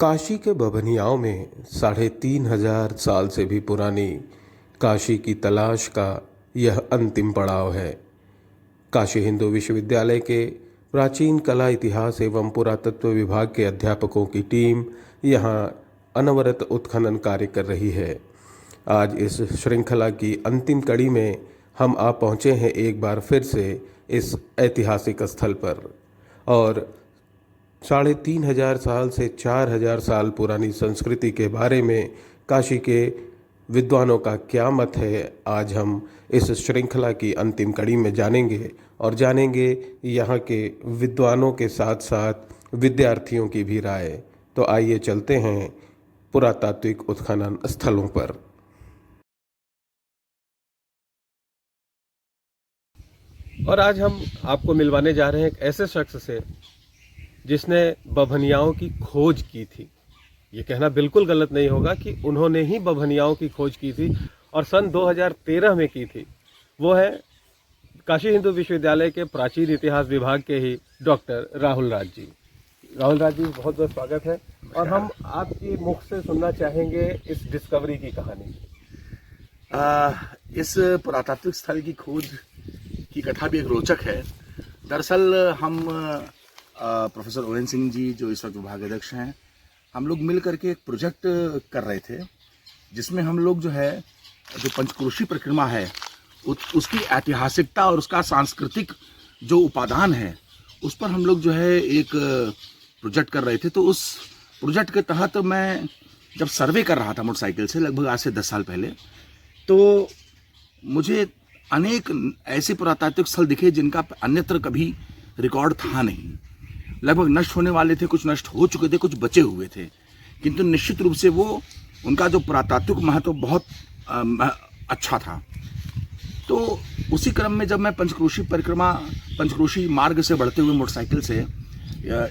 काशी के बभनियाओं में 3,500 साल से भी पुरानी काशी की तलाश का यह अंतिम पड़ाव है। काशी हिंदू विश्वविद्यालय के प्राचीन कला इतिहास एवं पुरातत्व विभाग के अध्यापकों की टीम यहाँ अनवरत उत्खनन कार्य कर रही है। आज इस श्रृंखला की अंतिम कड़ी में हम आ पहुँचे हैं एक बार फिर से इस ऐतिहासिक स्थल पर और 3,500 साल से 4,000 साल पुरानी संस्कृति के बारे में काशी के विद्वानों का क्या मत है, आज हम इस श्रृंखला की अंतिम कड़ी में जानेंगे और जानेंगे यहाँ के विद्वानों के साथ साथ विद्यार्थियों की भी राय। तो आइए चलते हैं पुरातात्विक उत्खनन स्थलों पर। और आज हम आपको मिलवाने जा रहे हैं एक ऐसे शख्स से जिसने बभनियाओं की खोज की थी। ये कहना बिल्कुल गलत नहीं होगा कि उन्होंने ही बभनियाओं की खोज की थी और सन 2013 में की थी। वो है काशी हिंदू विश्वविद्यालय के प्राचीन इतिहास विभाग के ही डॉक्टर राहुल राज जी। राहुल राज जी, बहुत बहुत स्वागत है। और हम आपकी मुख से सुनना चाहेंगे इस डिस्कवरी की कहानी। इस पुरातात्विक स्थल की खोज की कथा भी एक रोचक है। दरअसल हम प्रोफेसर ओएन सिंह जी, जो इस वक्त विभागाध्यक्ष हैं, हम लोग मिल करके एक प्रोजेक्ट कर रहे थे जिसमें हम लोग जो है जो पंचक्रोशी परिक्रमा है उसकी ऐतिहासिकता और उसका सांस्कृतिक जो उपादान है उस पर हम लोग जो है एक प्रोजेक्ट कर रहे थे। तो उस प्रोजेक्ट के तहत मैं जब सर्वे कर रहा था मोटरसाइकिल से लगभग आज से 10 साल पहले, तो मुझे अनेक ऐसे पुरातात्विक स्थल दिखे जिनका अन्यत्र कभी रिकॉर्ड था नहीं। लगभग नष्ट होने वाले थे, कुछ नष्ट हो चुके थे, कुछ बचे हुए थे, किंतु निश्चित रूप से वो उनका जो पुरातात्विक महत्व बहुत अच्छा था। तो उसी क्रम में जब मैं पंचक्रोशी मार्ग से बढ़ते हुए मोटरसाइकिल से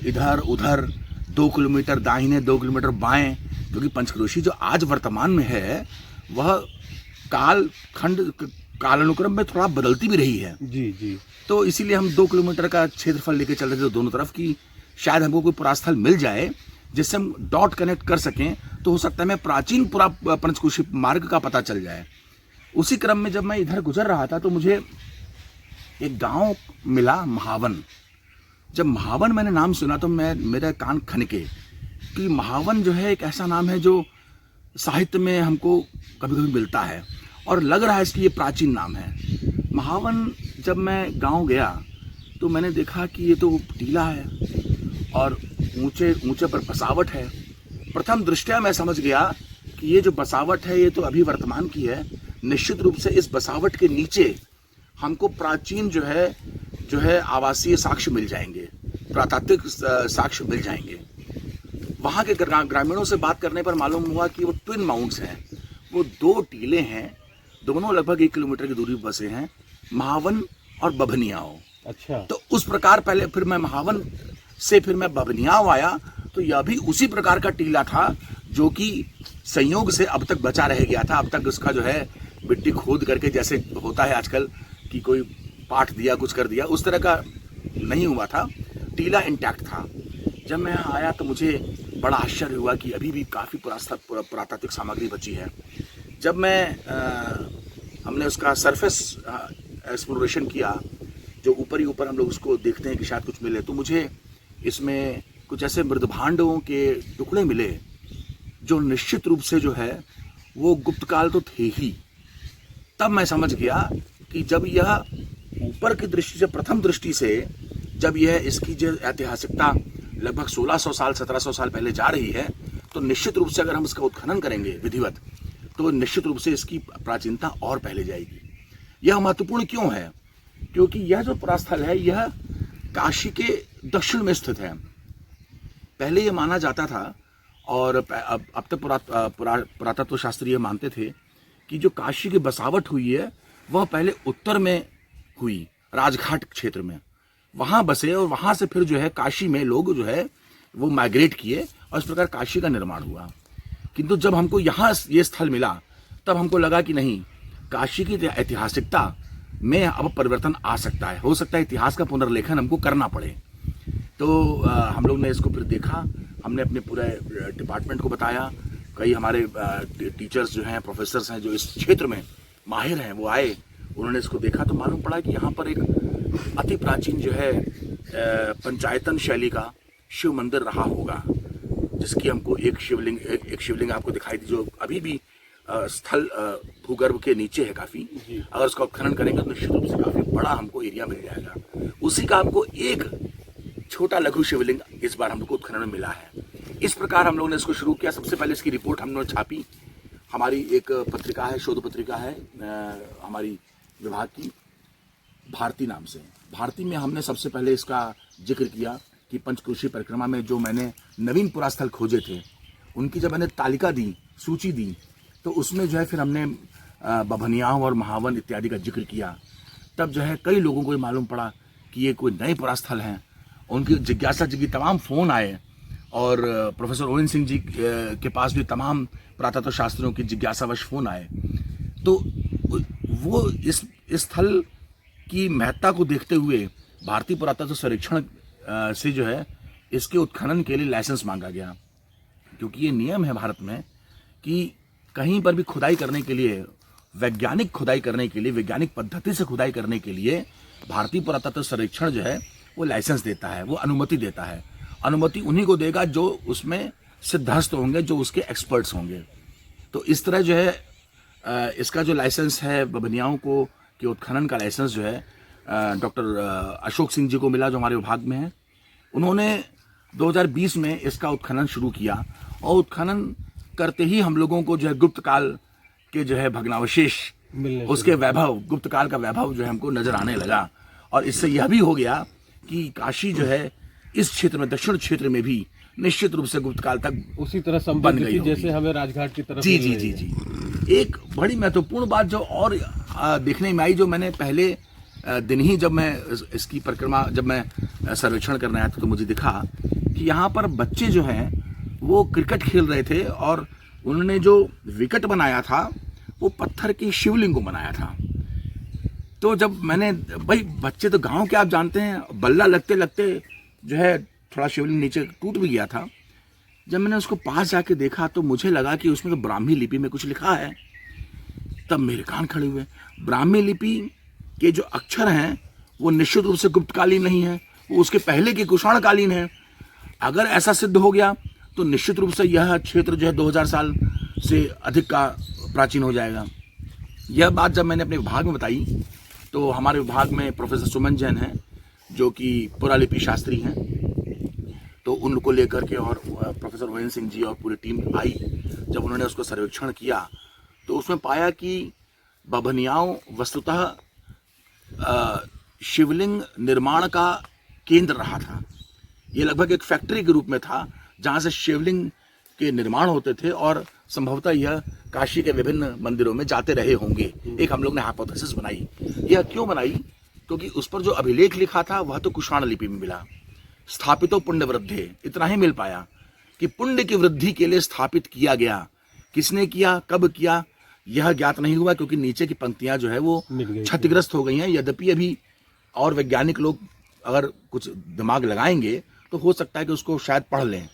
इधर उधर 2 किलोमीटर दाहिने 2 किलोमीटर बाएं, क्योंकि पंचक्रोशी जो आज वर्तमान में है वह कालानुक्रम में थोड़ा बदलती भी रही है। जी जी। तो इसीलिए हम 2 किलोमीटर का क्षेत्रफल लेके चल रहे थे दोनों तरफ की शायद हमको कोई पुरास्थल मिल जाए जिससे हम डॉट कनेक्ट कर सकें, तो हो सकता है मैं प्राचीन पूरा पंचक्रोशी मार्ग का पता चल जाए। उसी क्रम में जब मैं इधर गुजर रहा था तो मुझे एक गांव मिला, महावन। जब महावन मैंने नाम सुना तो मेरे कान खनके कि महावन जो है एक ऐसा नाम है जो साहित्य में हमको कभी कभी मिलता है और लग रहा है इसकी ये प्राचीन नाम है। महावन जब मैं गांव गया तो मैंने देखा कि ये तो टीला है और ऊंचे ऊंचे पर बसावट है। प्रथम दृष्टया मैं समझ गया कि ये जो बसावट है ये तो अभी वर्तमान की है। निश्चित रूप से इस बसावट के नीचे हमको प्राचीन जो है आवासीय साक्ष्य मिल जाएंगे, पुरातात्विक साक्ष्य मिल जाएंगे। वहाँ के ग्रामीणों से बात करने पर मालूम हुआ कि वो ट्विन माउंट्स हैं, वो 2 टीले हैं, दोनों लगभग 1 किलोमीटर की दूरी पर बसे हैं, महावन और बभनियाओं। अच्छा। तो उस प्रकार पहले फिर मैं महावन से फिर मैं बभनियाओं आया तो यह भी उसी प्रकार का टीला था जो कि संयोग से अब तक बचा रह गया था। अब तक उसका जो है मिट्टी खोद करके जैसे होता है आजकल कि कोई पाट दिया कुछ कर दिया, उस तरह का नहीं हुआ था, टीला इंटैक्ट था। जब मैं यहाँ आया तो मुझे बड़ा आश्चर्य हुआ कि अभी भी काफ़ी पुरातात्विक सामग्री बची है। जब हमने उसका सरफेस एक्सप्लोरेशन किया, जो ऊपर ही ऊपर हम लोग उसको देखते हैं कि शायद कुछ मिले, तो मुझे इसमें कुछ ऐसे मृदभांडों के टुकड़े मिले जो निश्चित रूप से जो है वो गुप्त काल तो थे ही। तब मैं समझ गया कि जब यह ऊपर की दृष्टि से, प्रथम दृष्टि से जब यह इसकी जो ऐतिहासिकता लगभग 1600 साल 1700 साल पहले जा रही है, तो निश्चित रूप से अगर हम इसका उत्खनन करेंगे विधिवत तो निश्चित रूप से इसकी प्राचीनता और पहले जाएगी। यह महत्वपूर्ण क्यों है? क्योंकि यह जो पुरास्थल है यह काशी के दक्षिण में स्थित है। पहले यह माना जाता था और अब तक पुरातत्व शास्त्री ये मानते थे कि जो काशी की बसावट हुई है वह पहले उत्तर में हुई, राजघाट क्षेत्र में, वहाँ बसे और वहाँ से फिर जो है काशी में लोग जो है वो माइग्रेट किए और इस प्रकार काशी का निर्माण हुआ। किंतु जब हमको यहाँ ये स्थल मिला तब हमको लगा कि नहीं, काशी की ऐतिहासिकता में अब परिवर्तन आ सकता है, हो सकता है इतिहास का पुनर्लेखन हमको करना पड़े। तो हम लोग ने इसको फिर देखा, हमने अपने पूरे डिपार्टमेंट को बताया। कई हमारे टीचर्स जो हैं, प्रोफेसर्स हैं जो इस क्षेत्र में माहिर हैं, वो आए, उन्होंने इसको देखा तो मालूम पड़ा कि यहाँ पर एक अति प्राचीन जो है पंचायतन शैली का शिव मंदिर रहा होगा, जिसकी हमको एक शिवलिंग आपको दिखाई दी, जो अभी भी स्थल भूगर्भ के नीचे है काफी। अगर उसका उत्खनन करेंगे तो निश्चित रूप से काफी बड़ा हमको एरिया मिल जाएगा। उसी का हमको एक छोटा लघु शिवलिंग इस बार हमको उत्खनन में मिला है। इस प्रकार हम लोगों ने इसको शुरू किया। सबसे पहले इसकी रिपोर्ट हम लोगों ने छापी। हमारी एक पत्रिका है, शोध पत्रिका है हमारी विभाग की, भारती नाम से। भारती में हमने सबसे पहले इसका जिक्र किया कि पंचक्रोशी परिक्रमा में जो मैंने नवीन पुरास्थल खोजे थे, उनकी जब मैंने तालिका दी, सूची दी, तो उसमें जो है फिर हमने बभनियाव और महावन इत्यादि का जिक्र किया। तब जो है कई लोगों को ये मालूम पड़ा कि ये कोई नए पुरास्थल हैं। उनकी जिज्ञासा जगी, तमाम फ़ोन आए और प्रोफेसर ओएन सिंह जी के पास भी तमाम पुरातत्व शास्त्रियों की जिज्ञासावश फ़ोन आए। तो वो इस स्थल की महत्ता को देखते हुए भारतीय पुरातत्व सर्वेक्षण से जो है इसके उत्खनन के लिए लाइसेंस मांगा गया, क्योंकि ये नियम है भारत में कि कहीं पर भी खुदाई करने के लिए, वैज्ञानिक खुदाई करने के लिए, वैज्ञानिक पद्धति से खुदाई करने के लिए भारतीय पुरातत्व सर्वेक्षण जो है वो लाइसेंस देता है, वो अनुमति देता है। अनुमति उन्हीं को देगा जो उसमें सिद्धहस्त होंगे, जो उसके एक्सपर्ट्स होंगे। तो इस तरह जो है इसका जो लाइसेंस है बभनियाओं को के उत्खनन का लाइसेंस जो है डॉक्टर अशोक सिंह जी को मिला, जो हमारे विभाग में है। उन्होंने 2020 में इसका उत्खनन शुरू किया और उत्खनन करते ही हम लोगों को जो है गुप्त काल के जो है भग्नावशेष, उसके वैभव, गुप्त काल का वैभव जो है हमको नजर आने लगा। और इससे यह भी हो गया कि काशी जो है इस क्षेत्र में, दक्षिण क्षेत्र में भी निश्चित रूप से गुप्त काल तक उसी तरह बन संबंध गई थी जैसे हमें राजघाट की तरफ जी जी जी जी। एक बड़ी महत्वपूर्ण बात जो और देखने में आई, जो मैंने पहले दिन ही जब मैं इसकी परिक्रमा, जब मैं सर्वेक्षण करने आया था, तो मुझे दिखा कि यहाँ पर बच्चे जो हैं वो क्रिकेट खेल रहे थे और उन्होंने जो विकेट बनाया था वो पत्थर की शिवलिंग को बनाया था। तो जब मैंने, भाई बच्चे तो गांव के आप जानते हैं, बल्ला लगते लगते जो है थोड़ा शिवलिंग नीचे टूट भी गया था। जब मैंने उसको पास जाके देखा तो मुझे लगा कि उसमें तो ब्राह्मी लिपि में कुछ लिखा है। तब मेरे कान खड़े हुए। ब्राह्मी लिपि के जो अक्षर हैं वो निश्चित रूप से गुप्तकालीन नहीं है, वो उसके पहले के कुषाणकालीन है। अगर ऐसा सिद्ध हो गया तो निश्चित रूप से यह क्षेत्र जो है 2000 साल से अधिक का प्राचीन हो जाएगा। यह बात जब मैंने अपने विभाग में बताई तो हमारे विभाग में प्रोफेसर सुमन जैन हैं, जो कि पुरालिपि शास्त्री हैं, तो उनको लेकर के और प्रोफेसर ओएन सिंह जी और पूरी टीम आई। जब उन्होंने उसको सर्वेक्षण किया तो उसमें पाया कि बभनियाओं वस्तुतः शिवलिंग निर्माण का केंद्र रहा था। ये लगभग एक फैक्ट्री के रूप में था जहाँ से शिवलिंग के निर्माण होते थे और संभवतः यह काशी के विभिन्न मंदिरों में जाते रहे होंगे। एक हम लोग ने हाइपोथेसिस बनाई। यह क्यों बनाई? क्योंकि उस पर जो अभिलेख लिखा था वह तो कुषाण लिपि में मिला। स्थापितो पुण्य वृद्धि, इतना ही मिल पाया कि पुण्य की वृद्धि के लिए स्थापित किया गया। किसने किया, कब किया, यह ज्ञात नहीं हुआ, क्योंकि नीचे की पंक्तियां जो है वो क्षतिग्रस्त हो गई हैं। यद्यपि अभी और वैज्ञानिक लोग अगर कुछ दिमाग लगाएंगे तो हो सकता है कि उसको शायद पढ़ लें,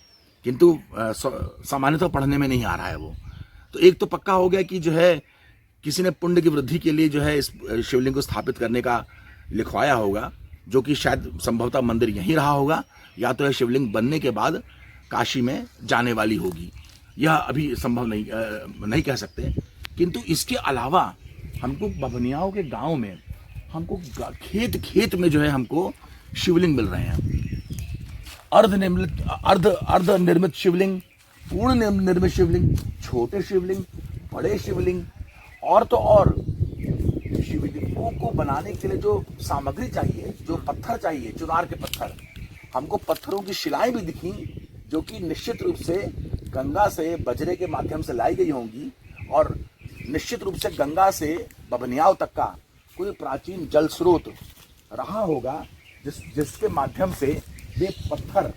किंतु सामान्यतः पढ़ने में नहीं आ रहा है वो। तो एक तो पक्का हो गया कि जो है किसी ने पुण्य की वृद्धि के लिए जो है इस शिवलिंग को स्थापित करने का लिखवाया होगा, जो कि शायद संभवतः मंदिर यहीं रहा होगा, या तो यह शिवलिंग बनने के बाद काशी में जाने वाली होगी। यह अभी संभव नहीं कह सकते। किंतु इसके अलावा हमको बभनियाओं के गांव में हमको खेत में जो है हमको शिवलिंग मिल रहे हैं। अर्ध निर्मित शिवलिंग, पूर्ण निर्मित शिवलिंग, छोटे शिवलिंग, बड़े शिवलिंग, और तो और शिवलिंगों को बनाने के लिए जो सामग्री चाहिए, जो पत्थर चाहिए, चुनार के पत्थर, हमको पत्थरों की शिलाएं भी दिखी, जो कि निश्चित रूप से गंगा से बजरे के माध्यम से लाई गई होंगी और निश्चित रूप से गंगा से बभनियाव तक का कोई प्राचीन जल स्रोत रहा होगा, जिसके माध्यम से ये पत्थर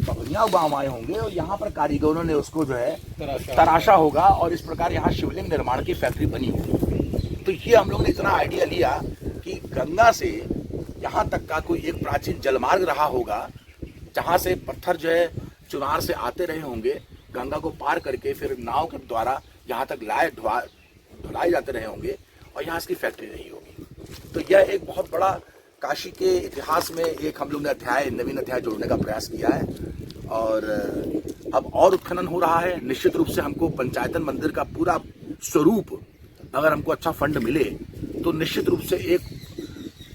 बभनियाव गांव आए होंगे और यहाँ पर कारीगरों ने उसको जो है तराशा होगा और इस प्रकार यहाँ शिवलिंग निर्माण की फैक्ट्री बनी होगी। तो ये हम लोग ने इतना आइडिया लिया कि गंगा से यहाँ तक का कोई एक प्राचीन जलमार्ग रहा होगा, जहाँ से पत्थर जो है चुनार से आते रहे होंगे, गंगा को पार करके फिर नाव के द्वारा यहाँ तक ढुलाए जाते रहे होंगे और यहाँ इसकी फैक्ट्री रही होगी। तो यह एक बहुत बड़ा काशी के इतिहास में एक हम लोग ने नवीन अध्याय जोड़ने का प्रयास किया है। और अब और उत्खनन हो रहा है। निश्चित रूप से हमको पंचायतन मंदिर का पूरा स्वरूप, अगर हमको अच्छा फंड मिले तो निश्चित रूप से एक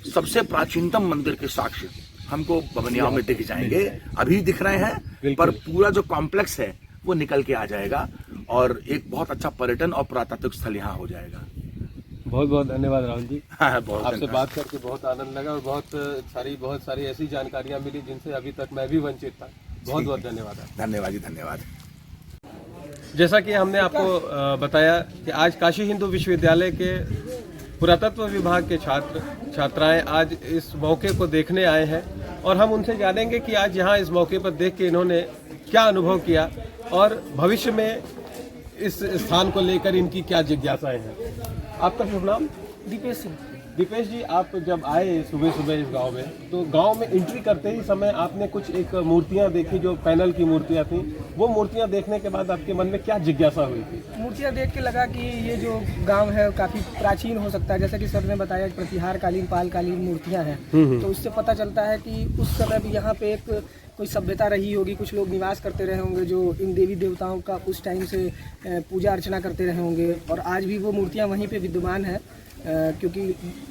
सबसे प्राचीनतम मंदिर के साक्ष्य हमको बबनियाओं में दिख जाएंगे। अभी दिख रहे हैं, पर पूरा जो कॉम्प्लेक्स है वो निकल के आ जाएगा और एक बहुत अच्छा पर्यटन और पुरातात्विक स्थल यहाँ हो जाएगा। बहुत बहुत धन्यवाद राहुल जी। बहुत आपसे बात करके बहुत आनंद लगा और बहुत सारी ऐसी जानकारियाँ मिली जिनसे अभी तक मैं भी वंचित था। बहुत बहुत धन्यवाद। धन्यवाद जी, धन्यवाद। जैसा कि हमने आपको बताया कि आज काशी हिंदू विश्वविद्यालय के पुरातत्व विभाग के छात्राएं आज इस मौके को देखने आए हैं और हम उनसे जानेंगे कि आज यहाँ इस मौके पर देख के इन्होंने क्या अनुभव किया और भविष्य में इस स्थान को लेकर इनकी क्या जिज्ञासाएं हैं। आपका शुभ नाम? दीपेश सिंह। दीपेश जी, आप जब आए सुबह सुबह इस गांव में, तो गांव में एंट्री करते ही समय आपने कुछ एक मूर्तियां देखी जो पैनल की मूर्तियां थी। वो मूर्तियां देखने के बाद आपके मन में क्या जिज्ञासा हुई थी? मूर्तियां देख के लगा कि ये जो गांव है काफ़ी प्राचीन हो सकता है। जैसा कि सर ने बताया प्रतिहारकालीन पालकालीन मूर्तियाँ हैं, तो उससे पता चलता है कि उस समय भी यहाँ पे एक कोई सभ्यता रही होगी, कुछ लोग निवास करते रहे होंगे जो इन देवी देवताओं का उस टाइम से पूजा अर्चना करते रहे होंगे। और आज भी वो मूर्तियाँ वहीं पे विद्यमान हैं, क्योंकि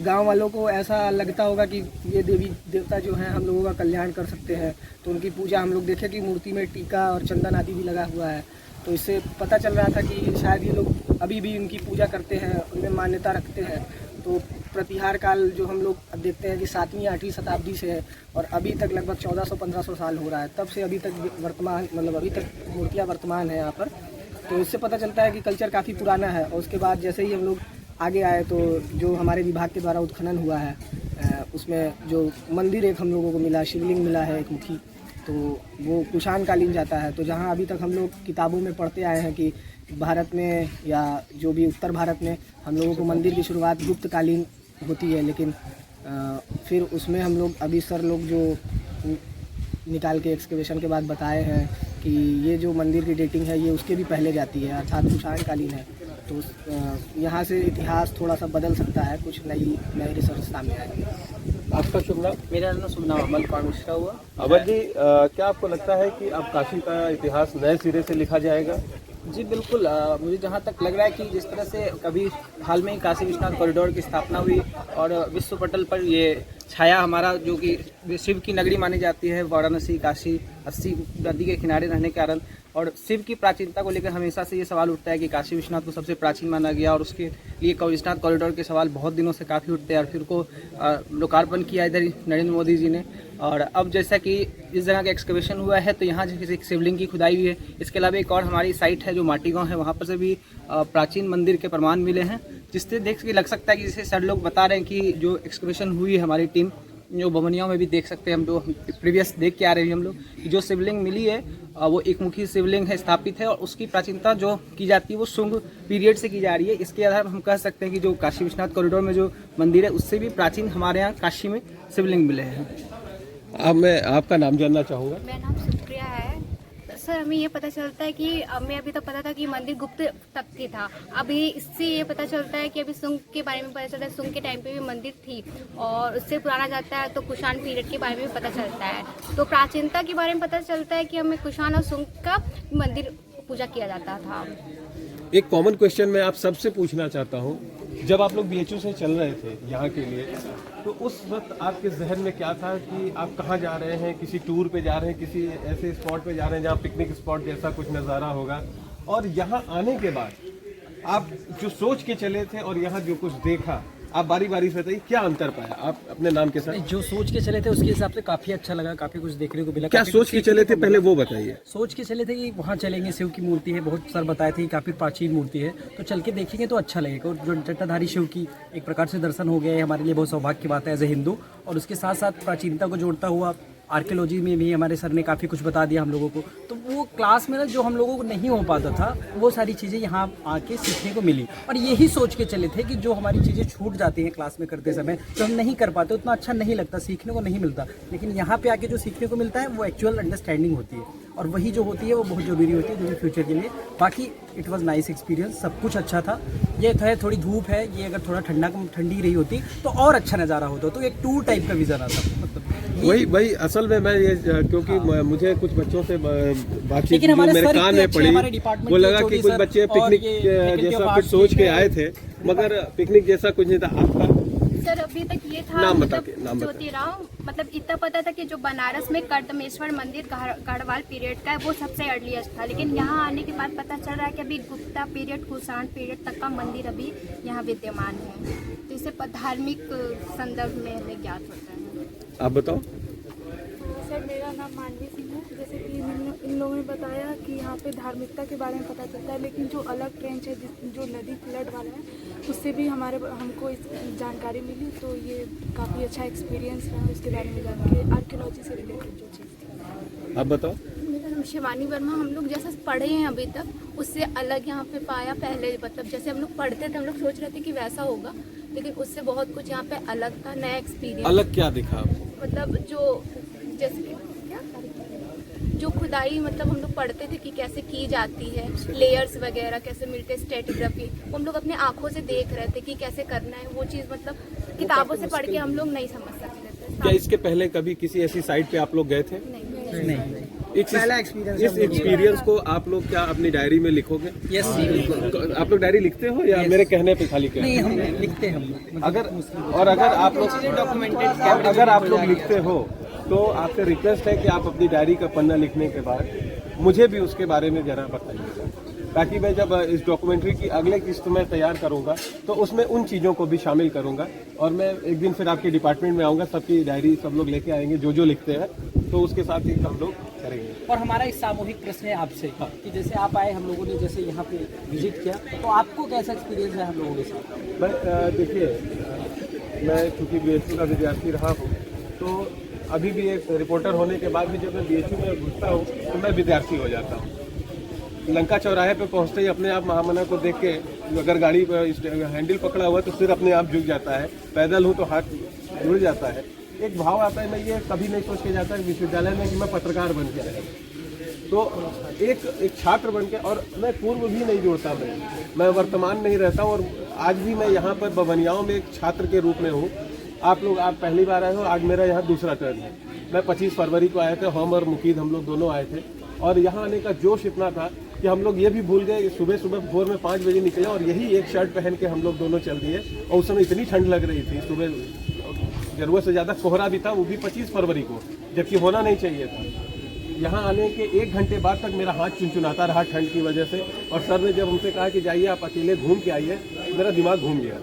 गांव वालों को ऐसा लगता होगा कि ये देवी देवता जो हैं हम लोगों का कल्याण कर सकते हैं, तो उनकी पूजा हम लोग देखें कि मूर्ति में टीका और चंदन आदि भी लगा हुआ है। तो इससे पता चल रहा था कि शायद ये लोग अभी भी उनकी पूजा करते हैं, उनमें मान्यता रखते हैं। तो प्रतिहार काल जो हम लोग देखते हैं कि 7वीं 8वीं शताब्दी से है और अभी तक लगभग 1400-1500 साल हो रहा है, तब से अभी तक वर्तमान अभी तक मूर्तियाँ वर्तमान है यहाँ पर। तो इससे पता चलता है कि कल्चर काफ़ी पुराना है। और उसके बाद जैसे ही हम लोग आगे आए तो जो हमारे विभाग के द्वारा उत्खनन हुआ है, उसमें जो मंदिर एक हम लोगों को मिला, शिवलिंग मिला है एक मुखी, तो वो कुषाण कालीन जाता है। तो जहाँ अभी तक हम लोग किताबों में पढ़ते आए हैं कि भारत में या जो भी उत्तर भारत में हम लोगों को मंदिर की शुरुआत गुप्त कालीन होती है, लेकिन फिर उसमें हम लोग अभी सर लोग जो निकाल के एक्सकवेशन के बाद बताए हैं कि ये जो मंदिर की डेटिंग है ये उसके भी पहले जाती है, अर्थात कुषाण कालीन है। तो यहाँ से इतिहास थोड़ा सा बदल सकता है, कुछ नई रिसर्च सामने आएगी। आपका शुभ नाम? मेरा नाम शुभ नाम अमल कुमार मिश्रा हुआ। अमर जी, क्या आपको लगता है कि अब काशी का इतिहास नए सिरे से लिखा जाएगा? जी बिल्कुल। मुझे जहाँ तक लग रहा है कि जिस तरह से कभी हाल में ही काशी विश्वनाथ कॉरिडोर की स्थापना हुई और विश्व पटल पर ये छाया हमारा जो कि शिव की नगरी मानी जाती है, वाराणसी, काशी, 80 नदी के किनारे रहने के कारण, और शिव की प्राचीनता को लेकर हमेशा से ये सवाल उठता है कि काशी विश्वनाथ को सबसे प्राचीन माना गया और उसके लिए विश्वनाथ कॉरिडोर के सवाल बहुत दिनों से काफ़ी उठते हैं और फिर को लोकार्पण किया इधर नरेंद्र मोदी जी ने। और अब जैसा कि इस जगह का एक्सकवेशन हुआ है तो यहाँ जैसे एक शिवलिंग की खुदाई हुई है। इसके अलावा एक और हमारी साइट है जो माटी गाँव है, वहाँ पर से भी प्राचीन मंदिर के प्रमाण मिले हैं, जिससे देख के लग सकता है कि जैसे सर लोग बता रहे हैं कि जो एक्सकवेशन हुई है हमारी टीम जो बमनियाओं में भी देख सकते हैं हम, जो प्रीवियस देख के आ रहे हैं हम लोग कि जो शिवलिंग मिली है वो एक मुखी शिवलिंग है, स्थापित है और उसकी प्राचीनता जो की जाती है वो शुंग पीरियड से की जा रही है। इसके आधार पर हम कह सकते हैं कि जो काशी विश्वनाथ कॉरिडोर में जो मंदिर है उससे भी प्राचीन हमारे यहाँ काशी में शिवलिंग मिले हैं। अब मैं आपका नाम जानना चाहूँगा। मेरा नाम सुप्रिया है। सर, हमें ये पता चलता है कि हमें अभी तक पता था कि मंदिर गुप्त तक की था, अभी इससे ये पता चलता है कि अभी सुंग के बारे में पता चलता है, सुंग के टाइम पे भी मंदिर थी और उससे पुराना जाता है तो कुषाण पीरियड के बारे में भी पता चलता है। तो प्राचीनता के बारे में पता चलता है कि हमें कुषाण और सुंग का मंदिर पूजा किया जाता था। एक कॉमन क्वेश्चन मैं आप सबसे पूछना चाहता हूँ, जब आप लोग BHU से चल रहे थे यहाँ के लिए, तो उस वक्त आपके जहन में क्या था कि आप कहाँ जा रहे हैं? किसी टूर पे जा रहे हैं, किसी ऐसे स्पॉट पे जा रहे हैं जहाँ पिकनिक स्पॉट जैसा कुछ नज़ारा होगा, और यहाँ आने के बाद आप जो सोच के चले थे और यहाँ जो कुछ देखा, आप बारी बारी से बताइए क्या अंतर पाया? आप अपने नाम के साथ। जो सोच के चले थे उसके हिसाब से काफ़ी अच्छा लगा, काफ़ी कुछ देखने को मिला। क्या सोच के चले थे, पहले वो बताइए। सोच के चले थे कि वहाँ चलेंगे, शिव की मूर्ति है, बहुत सर बताए थे काफ़ी प्राचीन मूर्ति है, तो चल के देखेंगे तो अच्छा लगेगा। और जो जटाधारी शिव की एक प्रकार से दर्शन हो गया है, हमारे लिए बहुत सौभाग्य की बात है एज ए हिंदू, और उसके साथ साथ प्राचीनता को जोड़ता हुआ आर्कियोलॉजी में भी हमारे सर ने काफ़ी कुछ बता दिया हम लोगों को। तो वो क्लास में ना जो हम लोगों को नहीं हो पाता था वो सारी चीज़ें यहाँ आके सीखने को मिली। और यही सोच के चले थे कि जो हमारी चीज़ें छूट जाती हैं क्लास में करते समय, जो हम नहीं कर पाते, उतना अच्छा नहीं लगता, सीखने को नहीं मिलता, लेकिन यहाँ पे आके जो सीखने को मिलता है वो एक्चुअल अंडरस्टैंडिंग होती है, और वही जो होती है वो बहुत ज़रूरी होती है जो भी फ्यूचर के लिए। बाकी इट वाज नाइस एक्सपीरियंस, सब कुछ अच्छा था। ये था थोड़ी धूप है, ये अगर थोड़ा ठंडी रही होती तो और अच्छा नज़ारा होता। तो एक टूर टाइप का विज़न आता, मतलब वही असल में मैं ये क्योंकि मुझे कुछ बच्चों से बातचीत लेकिन जो हमारे मेरे सर कान इतने में अच्छे, पड़ी, हमारे डिपार्टमेंट वो के लगा कि चौधरी कुछ सर बच्चे और पिकनिक ये faculty जैसा of कुछ arts सोच के के आए थे, मगर पिकनिक जैसा कुछ नहीं था। आपका सर अभी तक ये था, नाम बता मतलब के, नाम बता। ज्योतिराव, मतलब इतना पता था कि जो बनारस में कर्दमेश्वर मंदिर गढ़वाल पीरियड का है वो सबसे अर्लीस्ट था, लेकिन यहाँ आने के बाद पता चल रहा है कि अभी गुप्ता पीरियड, कुषाण पीरियड तक का मंदिर अभी यहाँ विद्यमान है। तो इससे धार्मिक संदर्भ में हमें ज्ञात होता है। आप बताओ। सर मेरा नाम मानवी सिंह है। जैसे कि इन लोगों ने बताया कि यहाँ पे धार्मिकता के बारे में पता चलता है, लेकिन जो अलग ट्रेंच है जो नदी फ्लड वाला है, उससे भी हमको इस जानकारी मिली। तो ये काफ़ी अच्छा एक्सपीरियंस रहा उसके बारे में जान के, आर्कियोलॉजी से रिलेटेड जो चीज़ थी। आप बताओ। मेरा नाम शिवानी वर्मा। हम लोग जैसा पढ़े हैं अभी तक उससे अलग यहाँ पे पाया। पहले मतलब जैसे हम लोग पढ़ते थे, हम लोग सोच रहे थे कि वैसा होगा, लेकिन उससे बहुत कुछ यहाँ पे अलग था, नया एक्सपीरियंस। अलग क्या दिखा आपको? मतलब जो जैसे कि जो खुदाई, मतलब हम लोग पढ़ते थे कि कैसे की जाती है, लेयर्स वगैरह कैसे मिलते, स्ट्रेटिग्राफी, वो हम लोग अपने आंखों से देख रहे थे कि कैसे करना है। वो चीज़ मतलब किताबों से पढ़ के हम लोग नहीं समझ सकते थे। क्या इसके पहले कभी किसी ऐसी साइट पे आप लोग गए थे? नहीं। पहला एक्सपीरियंस। इस एक्सपीरियंस को आप लोग क्या अपनी डायरी में लिखोगे? यस जी, बिल्कुल। आप लोग डायरी लिखते हो या मेरे कहने पे खाली कहते नहीं, हो? हम लिखते हैं, हम लोग। अगर आप लोग लिखते हो तो आपसे रिक्वेस्ट है कि आप अपनी डायरी का पन्ना लिखने के बाद मुझे भी उसके बारे में जरा बताइएगा, ताकि मैं जब इस डॉक्यूमेंट्री की अगले किस्त में तैयार करूंगा तो उसमें उन चीज़ों को भी शामिल करूंगा। और मैं एक दिन फिर आपके डिपार्टमेंट में आऊँगा, सबकी डायरी सब लोग लेके आएंगे जो लिखते हैं, तो उसके साथ ही हम लोग करेंगे। और हमारा एक सामूहिक प्रश्न है आपसे कि जैसे आप आए, हम लोगों ने जैसे यहाँ पे विजिट किया, तो आपको कैसा एक्सपीरियंस है हम लोगों के साथ? मैं देखिए, मैं चूँकि BHU का विद्यार्थी रहा हूँ, तो अभी भी एक रिपोर्टर होने के बाद भी जब मैं BHU में घुसता हूँ तो मैं विद्यार्थी हो जाता हूँ। लंका चौराहे पे पहुँचते ही अपने आप महामना को देख के, अगर गाड़ी पर हैंडल पकड़ा हुआ तो सिर अपने आप झुक जाता है, पैदल हूँ तो हाथ जुड़ जाता है। एक भाव आता है, मैं ये कभी नहीं सोच के जाता विश्वविद्यालय में कि मैं पत्रकार बन के रहे, तो एक छात्र बन के, और मैं पूर्व भी नहीं जोड़ता, मैं वर्तमान में ही रहता हूँ। और आज भी मैं यहाँ पर बबनियाओं में एक छात्र के रूप में हूँ। आप पहली बार आए हो, आज मेरा यहाँ दूसरा टर्न है। मैं 25 फरवरी को आए थे, हम और मुकीद हम लोग दोनों आए थे, और यहाँ आने का जोश इतना था कि हम लोग ये भी भूल गए, सुबह भोर में 5 बजे निकले और यही एक शर्ट पहन के हम लोग दोनों चल दिए। और उस समय इतनी ठंड लग रही थी, सुबह जरूरत से ज़्यादा कोहरा भी था, वो भी 25 फरवरी को, जबकि होना नहीं चाहिए था। यहाँ आने के 1 घंटे बाद तक मेरा हाथ चुनचुनाता रहा ठंड की वजह से। और सर ने जब हमसे कहा कि जाइए आप अकेले घूम के आइए, मेरा दिमाग घूम गया।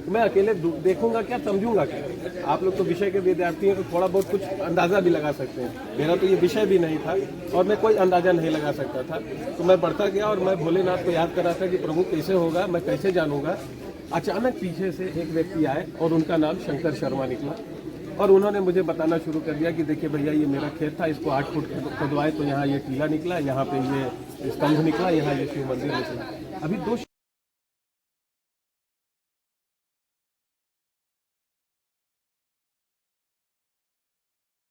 मैं अकेले देखूंगा क्या, समझूंगा क्या? आप लोग तो विषय के विद्यार्थी हैं, तो थोड़ा बहुत कुछ अंदाज़ा भी लगा सकते हैं। मेरा तो ये विषय भी नहीं था और मैं कोई अंदाज़ा नहीं लगा सकता था। तो मैं बढ़ता गया और मैं भोलेनाथ को याद कर रहा था कि प्रभु कैसे होगा, मैं कैसे जानूंगा। अचानक पीछे से एक व्यक्ति आए और उनका नाम शंकर शर्मा निकला, और उन्होंने मुझे बताना शुरू कर दिया कि देखिए भैया, ये मेरा खेत था, इसको 8 फुट खुदवाए तो यहाँ ये टीला निकला, यहाँ पे ये स्तंभ निकला, यहाँ ये शिव मंदिर निकला। अभी 2